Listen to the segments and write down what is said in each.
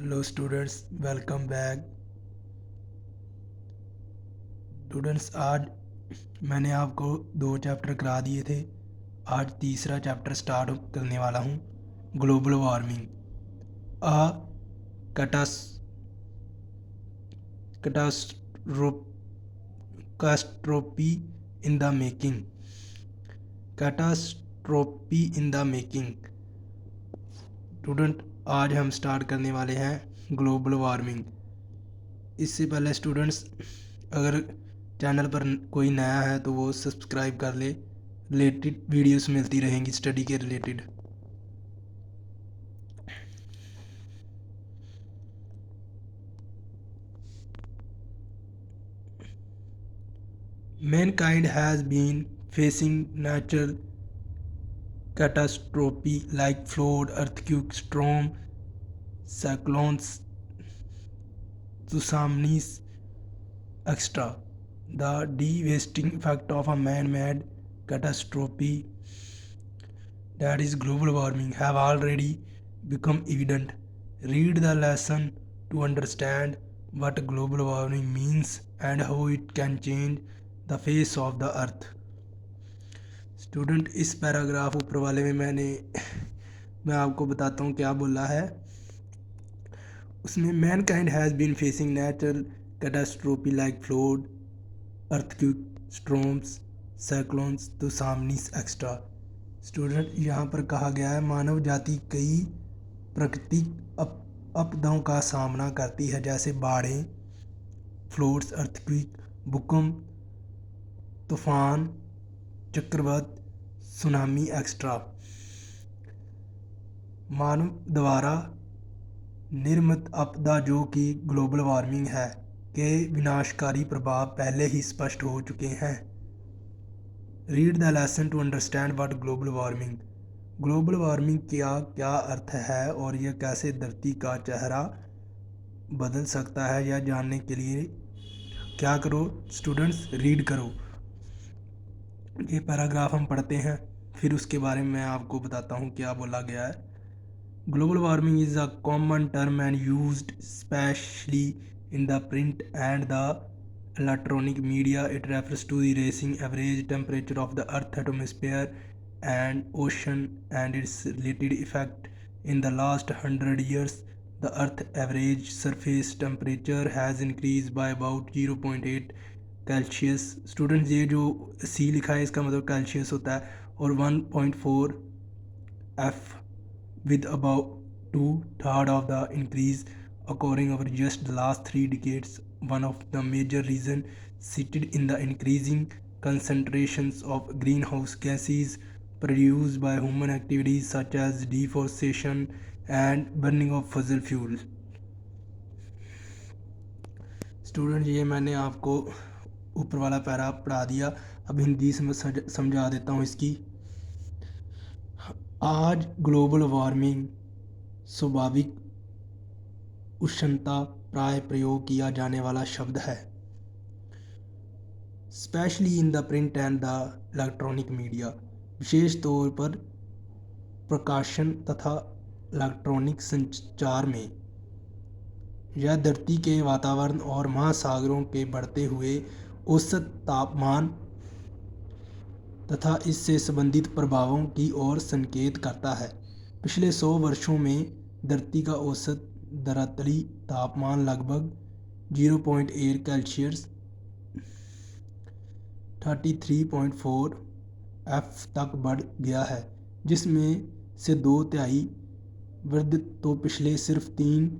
Hello students, welcome back. Students, आज मैंने आपको 2 चैप्टर करा दिए थे। आज तीसरा चैप्टर स्टार्ट करने वाला हूँ। Global warming a catas catastro catastrophe in the making. Catastrophe in the making. Student, आज हम स्टार्ट करने वाले हैं ग्लोबल वार्मिंग। इससे पहले स्टूडेंट्स, अगर चैनल पर कोई नया है तो वो सब्सक्राइब कर ले। रिलेटेड वीडियोस मिलती रहेंगी स्टडी के related. Mankind has been facing natural catastrophe like flood, earthquake, storm, cyclones, tsunamis, etc. The devastating effect of a man-made catastrophe, that is global warming, have already become evident. Read the lesson to understand what global warming means and how it can change the face of the earth. Student, इस paragraph ऊपर वाले में मैं आपको बताता हूँ क्या बोला है। उसमें mankind has been facing natural catastrophe like flood, earthquake, storms, cyclones, तूफानिस एक्स्ट्रा। स्टूडेंट, यहाँ पर कहा गया है मानव जाति कई प्राकृतिक आपदाओं का सामना करती है, जैसे बाढ़ें, फ्लड्स, अर्थक्वेक, भूकंप, तूफान, चक्रवात, सुनामी एक्स्ट्रा। मानव द्वारा निर्मित आपदा जो कि ग्लोबल वार्मिंग है के विनाशकारी प्रभाव पहले ही स्पष्ट हो चुके हैं। Read the lesson to understand what global warming. Global warming का क्या अर्थ है और यह कैसे धरती का चेहरा बदल सकता है, यह जानने के लिए क्या करो स्टूडेंट्स, रीड करो। ये पैराग्राफ हम पढ़ते हैं, फिर उसके बारे में मैं आपको बताता हूँ क्या बोला गया है। Global warming is a common term and used especially in the print and the electronic media. It refers to the rising average temperature of the Earth's atmosphere and ocean and its related effect. In the last 100 years, the Earth's average surface temperature has increased by about 0.8 Celsius. Students, ये जो C लिखा है इसका मतलब Celsius होता है, और 1.4 F, with about 2/3 of the increase occurring over just the last 3 decades. One of the major reasons cited in the increasing concentrations of greenhouse gases produced by human activities such as deforestation and burning of fossil fuel. Student, ये मैंने आपको ऊपर वाला para पढ़ा दिया। अब हिंदी में समझा देता हूँ इसकी। आज ग्लोबल वार्मिंग स्वाभाविक उष्णता प्राय प्रयोग किया जाने वाला शब्द है, specially in the print and the electronic media. विशेष तौर पर प्रकाशन तथा इलेक्ट्रॉनिक संचार में। यह धरती के वातावरण और महासागरों के बढ़ते हुए औसत तापमान तथा इससे संबंधित प्रभावों की ओर संकेत करता है। पिछले 100 वर्षों में धरती का औसत धरातली तापमान लगभग 0.8 सेल्सियस 33.4 F तक बढ़ गया है, जिसमें से 2/3 वृद्धि तो पिछले सिर्फ 3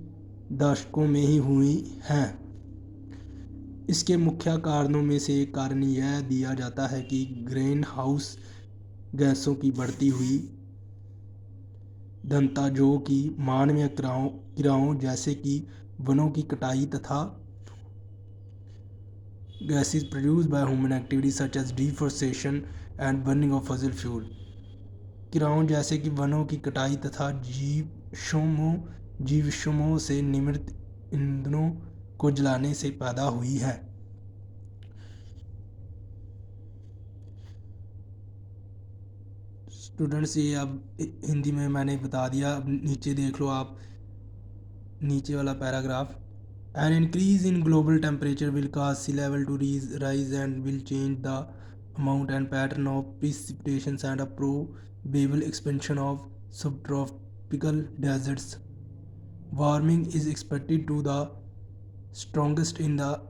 दशकों में ही हुई हैं। इसके मुख्य कारणों में से एक कारण यह दिया जाता है कि ग्रीन हाउस गैसों की बढ़ती हुई घनता, जो कि मानवीय क्रियाओं जैसे कि वनों की कटाई तथा gases produced by human activities such as deforestation and burning of fossil fuel, क्रियाओं जैसे कि वनों की कटाई तथा जीवाश्मों से निर्मित ईंधनों को जलाने से पैदा हुई है। स्टूडेंट्स, ये अब हिंदी में मैंने बता दिया। अब नीचे देख लो आप, नीचे वाला paragraph, an increase in global temperature will cause sea level to rise and will change the amount and pattern of precipitation and a probable expansion of subtropical deserts. Warming is expected to the strongest in the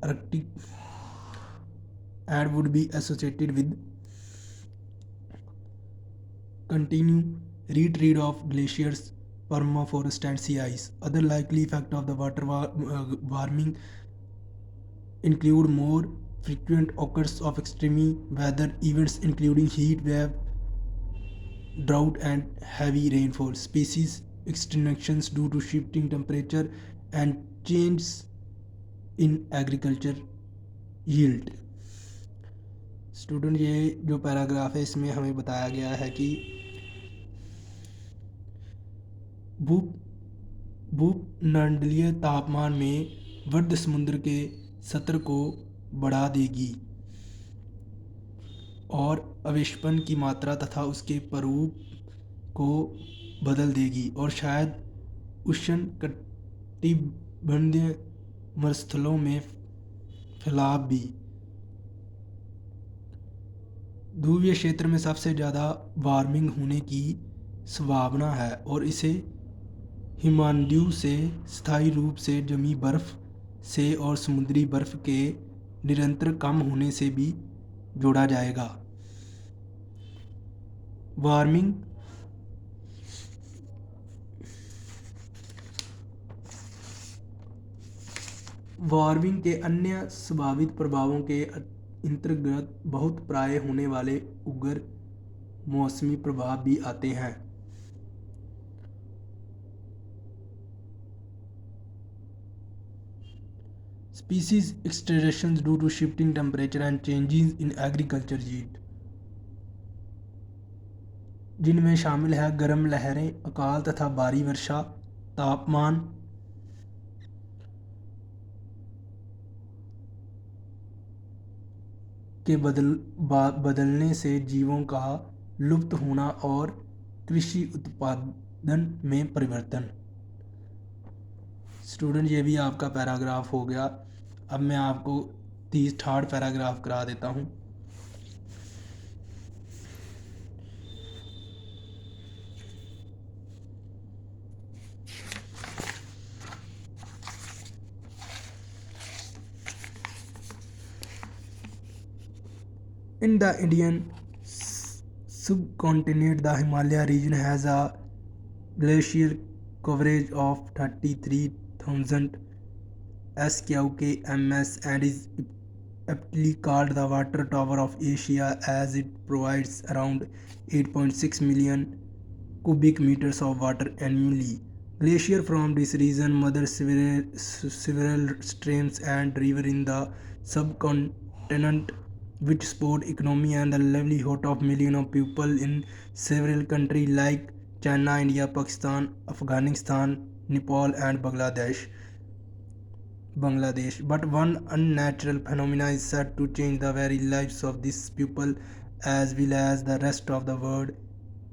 Arctic and would be associated with continued retreat of glaciers, permafrost, and sea ice. Other likely effects of the warming include more frequent occurrence of extreme weather events, including heat wave, drought, and heavy rainfall. Species extinctions due to shifting temperature and changes in agriculture yield. Student, ये जो paragraph है इसमें हमें बताया गया है कि भूमंडलीय तापमान में वृद्धि समुद्र के स्तर को बढ़ा देगी और अवक्षेपण की मात्रा तथा उसके स्वरूप को बदल देगी और शायद उष्णकटिबंधीय मरुस्थलों में फैलाव भी। ध्रुवीय क्षेत्र में सबसे ज़्यादा वार्मिंग होने की संभावना है और इसे हिमनदों से स्थायी रूप से जमी बर्फ से और समुद्री बर्फ के निरंतर कम होने से भी जोड़ा जाएगा। वार्मिंग के अन्य संभावित प्रभावों के अंतर्गत बहुत प्राय होने वाले उग्र मौसमी प्रभाव भी आते हैं। Species extinctions due to shifting temperature and changes in agriculture yield, जिनमें शामिल है गर्म लहरें, अकाल तथा भारी वर्षा, तापमान के बदलने से जीवों का लुप्त होना और कृषि उत्पादन में परिवर्तन। स्टूडेंट, ये भी आपका पैराग्राफ हो गया। अब मैं आपको थर्ड पैराग्राफ करा देता हूँ। In the Indian subcontinent, the Himalaya region has a glacial coverage of 33,000 sq.km and is aptly called the water tower of Asia as it provides around 8.6 million cubic meters of water annually. Glacier from this region mother several streams and rivers in the subcontinent, which support economy and the livelihood of millions of people in several countries like China, India, Pakistan, Afghanistan, Nepal, and Bangladesh. But one unnatural phenomenon is said to change the very lives of these people as well as the rest of the world,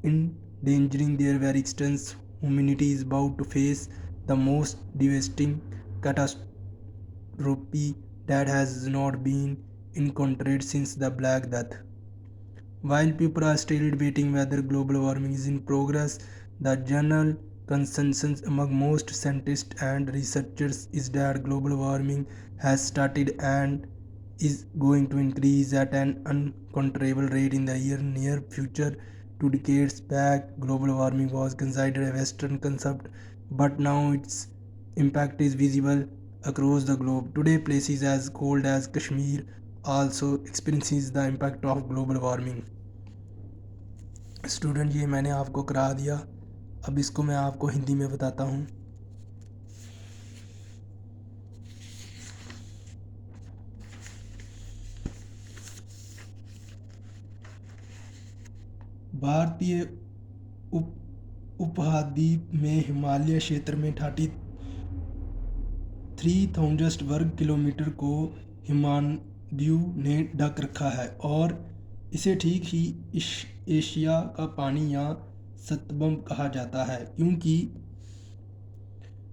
endangering their very existence. Humanity is about to face the most devastating catastrophe that has not been encountered since the Black Death. While people are still debating whether global warming is in progress, the general consensus among most scientists and researchers is that global warming has started and is going to increase at an uncontrollable rate in the near future. 2 decades back, global warming was considered a Western concept, but now its impact is visible across the globe. Today, places as cold as Kashmir also experiences the impact of global warming. Student, ये मैंने आपको करा दिया। अब इसको मैं आपको हिंदी में बताता हूँ। भारतीय उपमहाद्वीप में हिमालय क्षेत्र में 33,000 वर्ग किलोमीटर को हिमनदियों ने ढक रखा है और इसे ठीक ही एशिया का पानी या सतबम कहा जाता है, क्योंकि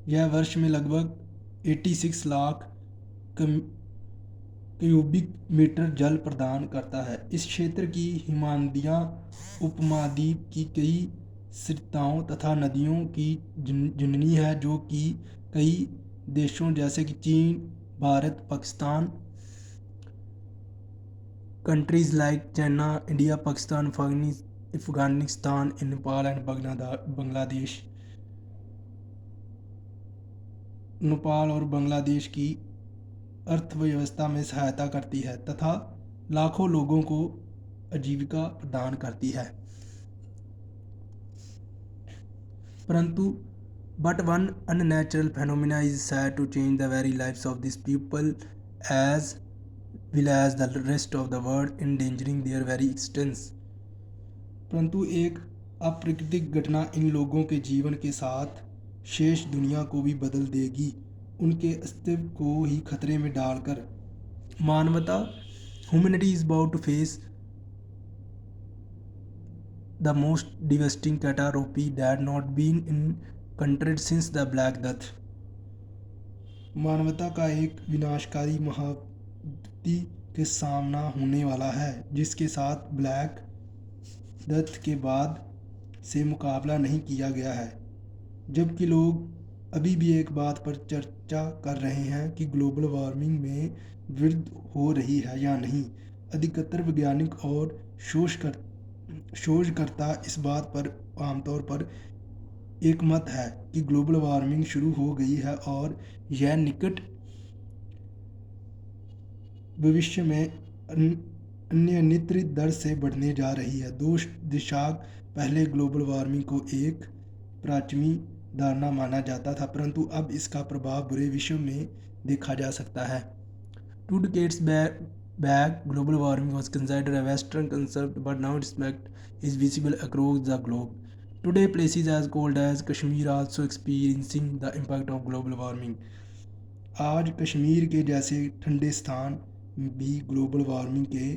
यह वर्ष में लगभग 86 लाख क्यूबिक मीटर जल प्रदान करता है। इस क्षेत्र की हिमानदियाँ उपमहाद्वीप की कई सरिताओं तथा नदियों की जननी है, जो कि कई देशों जैसे कि चीन, Bharat, Pakistan, countries like China, India, Pakistan, Afghanistan, Nepal and Bangladesh, Nepal और बांग्लादेश की अर्थव्यवस्था में सहायता करती है तथा लाखों लोगों को आजीविका प्रदान करती है। परंतु but one unnatural phenomena is said to change the very lives of these people as well as the rest of the world, endangering their very existence। परंतु एक अप्राकृतिक घटना इन लोगों के जीवन के साथ शेष दुनिया को भी बदल देगी, उनके अस्तित्व को ही खतरे में डालकर। मानवता, humanity is about to face the most devastating catastrophe that not been encountered since the Black Death। मानवता का एक विनाशकारी महाविपत्ति के सामना होने वाला है, जिसके साथ ब्लैक डेथ के बाद से मुकाबला नहीं किया गया है। जबकि लोग अभी भी एक बात पर चर्चा कर रहे हैं कि ग्लोबल वार्मिंग में वृद्धि हो रही है या नहीं। अधिकतर वैज्ञानिक और शोधकर्ता इस बात पर आमतौर पर एक मत है कि ग्लोबल वार्मिंग शुरू हो गई है और यह निकट भविष्य में अनियंत्रित दर से बढ़ने जा रही है। 2 दशक पहले ग्लोबल वार्मिंग को एक प्राचीन धारणा माना जाता था, परंतु अब इसका प्रभाव पूरे विश्व में देखा जा सकता है। 2 decades back, global warming was considered a Western concept, but now its impact is visible across the globe. Today, places as cold as Kashmir are also experiencing the impact of global warming। आज कश्मीर के जैसे ठंडे स्थान भी global warming के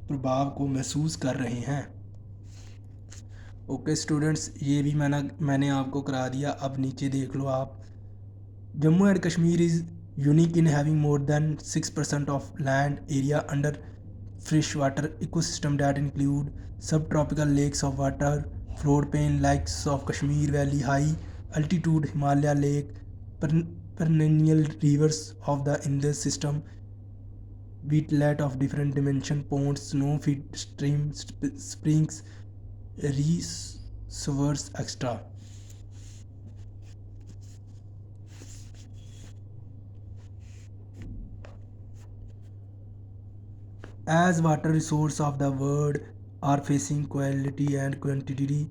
प्रभाव को महसूस कर रहे हैं। ओके स्टूडेंट्स, ये भी मैंने आपको करा दिया। अब नीचे देख लो आप। Jammu and Kashmir is unique in having more than 6% of land area under freshwater ecosystem that include subtropical lakes of water, floodplain lakes of Kashmir Valley, high altitude Himalaya lake, perennial rivers of the Indus system, wetland of different dimension, ponds, snow-fed streams, springs, reservoirs, etc. As water resources of the world are facing quality and quantity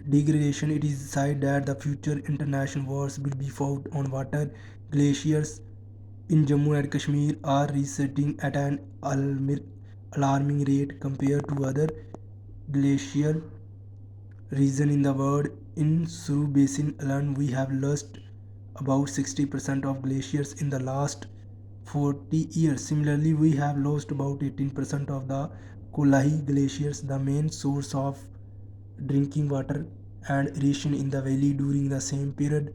degradation, it is said that the future international wars will be fought on water. Glaciers in Jammu and Kashmir are receding at an alarming rate compared to other glacier regions in the world. In Suru Basin alone, we have lost about 60% of glaciers in the last 40 years. Similarly, we have lost about 18% of the Kolahi glaciers, the main source of drinking water and irrigation in the valley during the same period.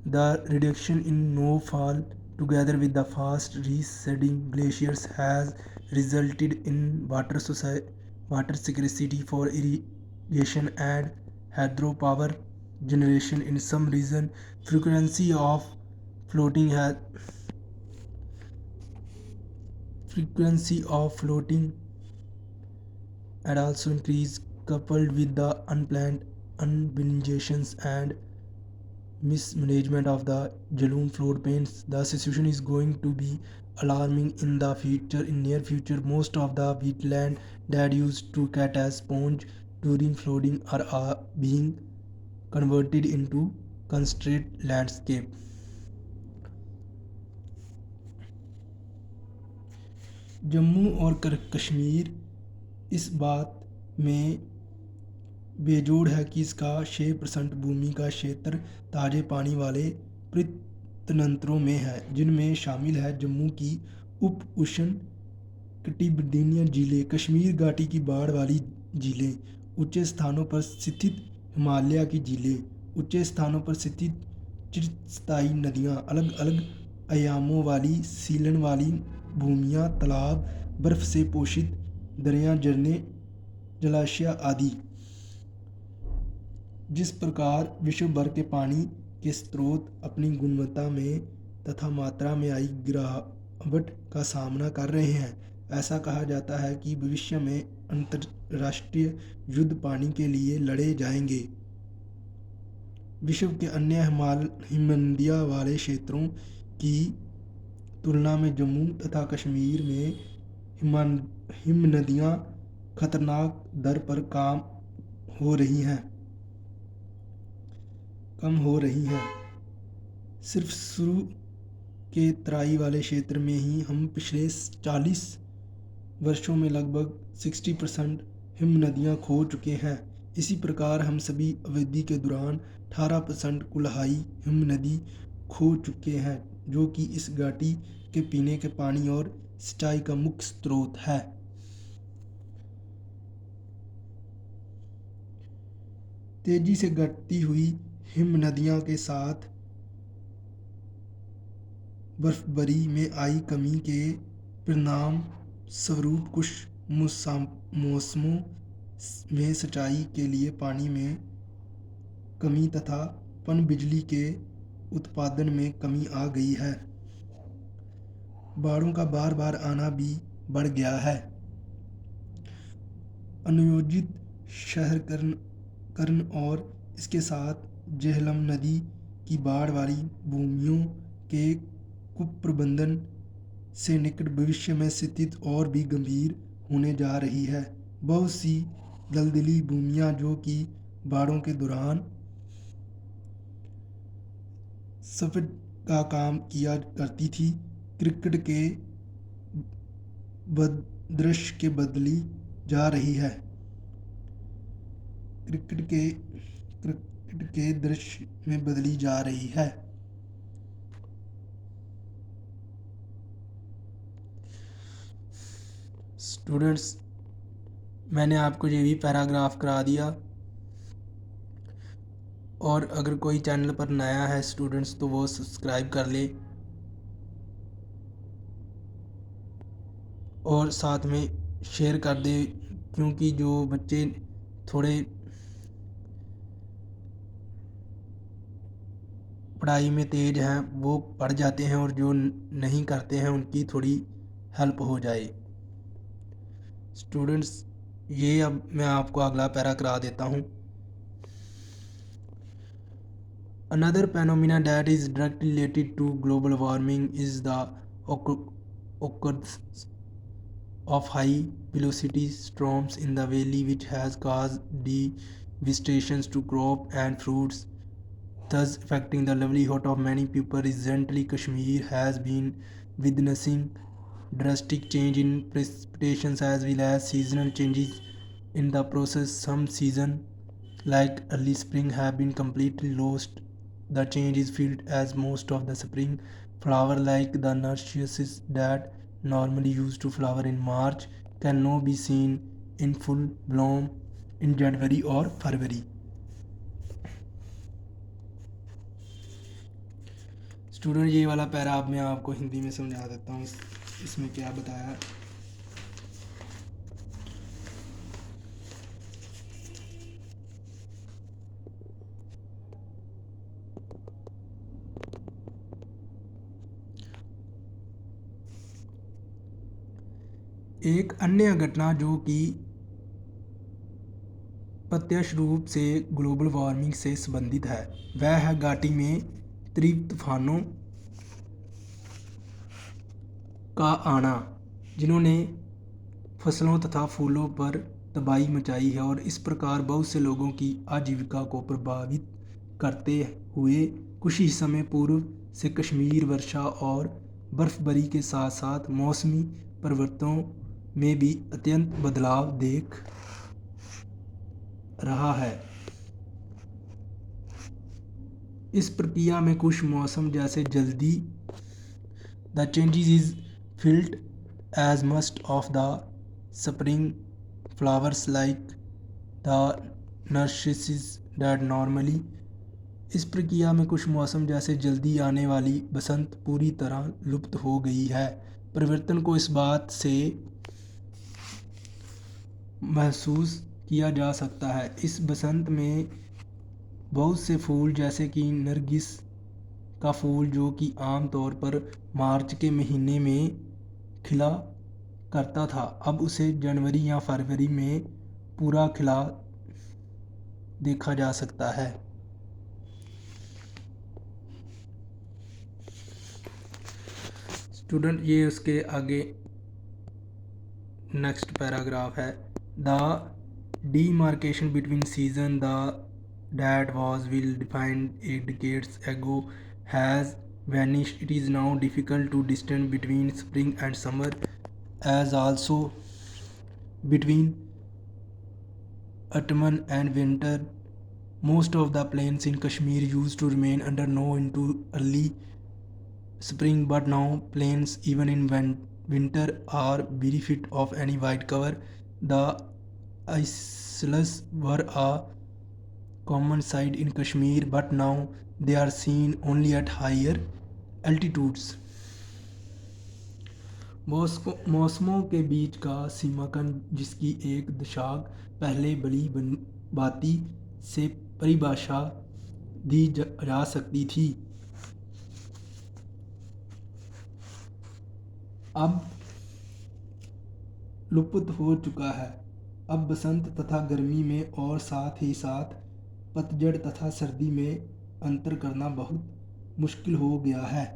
The reduction in snowfall together with the fast receding glaciers has resulted in water scarcity for irrigation and hydropower generation in some regions. Frequency of floating had also increased, coupled with the unplanned urbanizations and mismanagement of the Jhelum floodplains. The situation is going to be alarming in the future. In near future, most of the wetland that used to act as sponge during flooding are being converted into constrained landscape। Jammu और कश्मीर इस बात में बेजोड़ है कि इसका 6% भूमि का क्षेत्र ताजे पानी वाले प्रत्यंतरों में है, जिनमें शामिल है जम्मू की उप उष्ण कटिबंधीय झीलें, कश्मीर घाटी की बाढ़ वाली झीलें, ऊंचे स्थानों पर स्थित हिमालय की झीलें, ऊंचे स्थानों पर स्थित चिरस्थायी नदियाँ, अलग अलग आयामों वाली सीलन वाली भूमियाँ, तालाब, बर्फ से पोषित दरिया, झरने, जलाशय आदि। जिस प्रकार विश्व भर के पानी के स्रोत अपनी गुणवत्ता में तथा मात्रा में आई गिरावट का सामना कर रहे हैं, ऐसा कहा जाता है कि भविष्य में अंतर्राष्ट्रीय युद्ध पानी के लिए लड़े जाएंगे। विश्व के अन्य हिमनदियाँ वाले क्षेत्रों की तुलना में जम्मू तथा कश्मीर में हिमनदियाँ खतरनाक दर पर कम हो रही हैं। सिर्फ शुरू के तराई वाले क्षेत्र में ही हम पिछले 40 वर्षों में लगभग 60% हिमनदियाँ खो चुके हैं। इसी प्रकार हम सभी अवधि के दौरान 18% कुल्हाई हिमनदी खो चुके हैं, जो कि इस घाटी के पीने के पानी और सिंचाई का मुख्य स्रोत है। तेजी से घटती हुई हिमनदियों के साथ बर्फबारी में आई कमी के परिणाम स्वरूप कुछ मौसमों में सिंचाई के लिए पानी में कमी तथा पनबिजली के उत्पादन में कमी आ गई है। बाढ़ों का बार बार आना भी बढ़ गया है। अनुयोजित शहरीकरण और इसके साथ झेलम नदी की बाढ़ वाली भूमियों के कुप्रबंधन से निकट भविष्य में स्थिति और भी गंभीर होने जा रही है। बहुत सी दलदली भूमियां जो कि बाढ़ों के दौरान सफेद का काम किया करती थी, क्रिकेट के दृश्य के बदली जा रही है। क्रिकेट के दृश्य में बदली जा रही है। स्टूडेंट्स, मैंने आपको ये भी पैराग्राफ करा दिया, और अगर कोई चैनल पर नया है स्टूडेंट्स तो वो सब्सक्राइब कर ले और साथ में शेयर कर दे, क्योंकि जो बच्चे थोड़े पढ़ाई में तेज हैं वो पढ़ जाते हैं, और जो नहीं करते हैं उनकी थोड़ी हेल्प हो जाए। स्टूडेंट्स, ये अब मैं आपको अगला पैरा करा देता हूँ। Another phenomena that is directly related to global warming is the occurrence of high velocity storms in the valley, which has caused devastation to crop and fruits, thus affecting the livelihood of many people. Recently, Kashmir has been witnessing drastic change in precipitations as well as seasonal changes in the process. Some seasons, like early spring, have been completely lost. The change is felt as most of the spring flowers, like the narcissus that normally used to flower in March, can now be seen in full bloom in January or February. Student, ये वाला para अब मैं आपको हिंदी में समझा देता हूँ। इसमें क्या बताया। एक अन्य घटना जो कि प्रत्यक्ष रूप से ग्लोबल वार्मिंग से संबंधित है, वह है घाटी में तीव्र तूफानों का आना, जिन्होंने फसलों तथा फूलों पर तबाही मचाई है और इस प्रकार बहुत से लोगों की आजीविका को प्रभावित करते हुए कुछ ही समय पूर्व से कश्मीर वर्षा और बर्फबारी के साथ साथ मौसमी परिवर्तनों में भी अत्यंत बदलाव देख रहा है। इस प्रक्रिया में कुछ मौसम जैसे जल्दी the changes is felt as most of the spring flowers, like the narcissus that normally इस प्रक्रिया में कुछ मौसम जैसे जल्दी आने वाली बसंत पूरी तरह लुप्त हो गई है। परिवर्तन को इस बात से महसूस किया जा सकता है। इस बसंत में बहुत से फूल जैसे कि नरगिस का फूल, जो कि आमतौर पर मार्च के महीने में खिला करता था, अब उसे जनवरी या फरवरी में पूरा खिला देखा जा सकता है। स्टूडेंट, ये उसके आगे नेक्स्ट पैराग्राफ है। The demarcation between season that was well defined decades ago has vanished. It is now difficult to distinguish between spring and summer, as also between autumn and winter. Most of the plains in Kashmir used to remain under snow into early spring, but now plains even in winter are bereft of any white cover. The isles were a common sight in Kashmir, but now they are seen only at higher altitudes. मौसमों के बीच का सीमांकन, जिसकी एक दशक पहले बड़ी बाती से परिभाषा दी जा सकती थी, अब लुप्त हो चुका है। अब बसंत तथा गर्मी में और साथ ही साथ पतझड़ तथा सर्दी में अंतर करना बहुत मुश्किल हो गया है।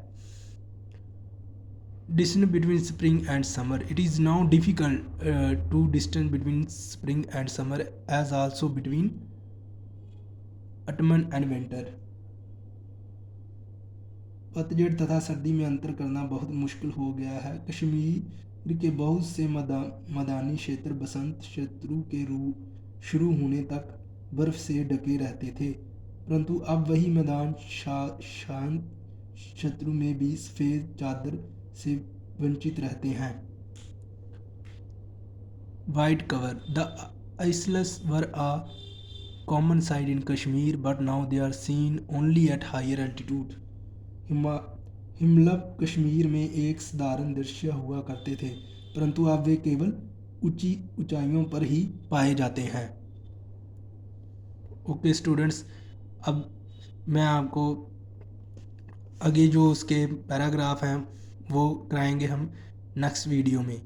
Distinction between spring and summer. It is now difficult to distinguish between spring and summer, as also between autumn and winter. पतझड़ तथा सर्दी में अंतर करना बहुत मुश्किल हो गया है। कश्मीर के बहुत से मैदानी क्षेत्र बसंत ऋतु के शुरू होने तक बर्फ से ढके रहते थे, परंतु अब वही मैदान शांत ऋतु में भी सफ़ेद चादर से वंचित रहते हैं। White cover. The isles were a common sight in Kashmir, but now they are seen only at higher altitude. हिमलप कश्मीर में एक साधारण दृश्य हुआ करते थे, परंतु अब वे केवल ऊंची ऊंचाइयों पर ही पाए जाते हैं। ओके स्टूडेंट्स, अब मैं आपको आगे जो उसके पैराग्राफ हैं वो कराएंगे हम नेक्स्ट वीडियो में।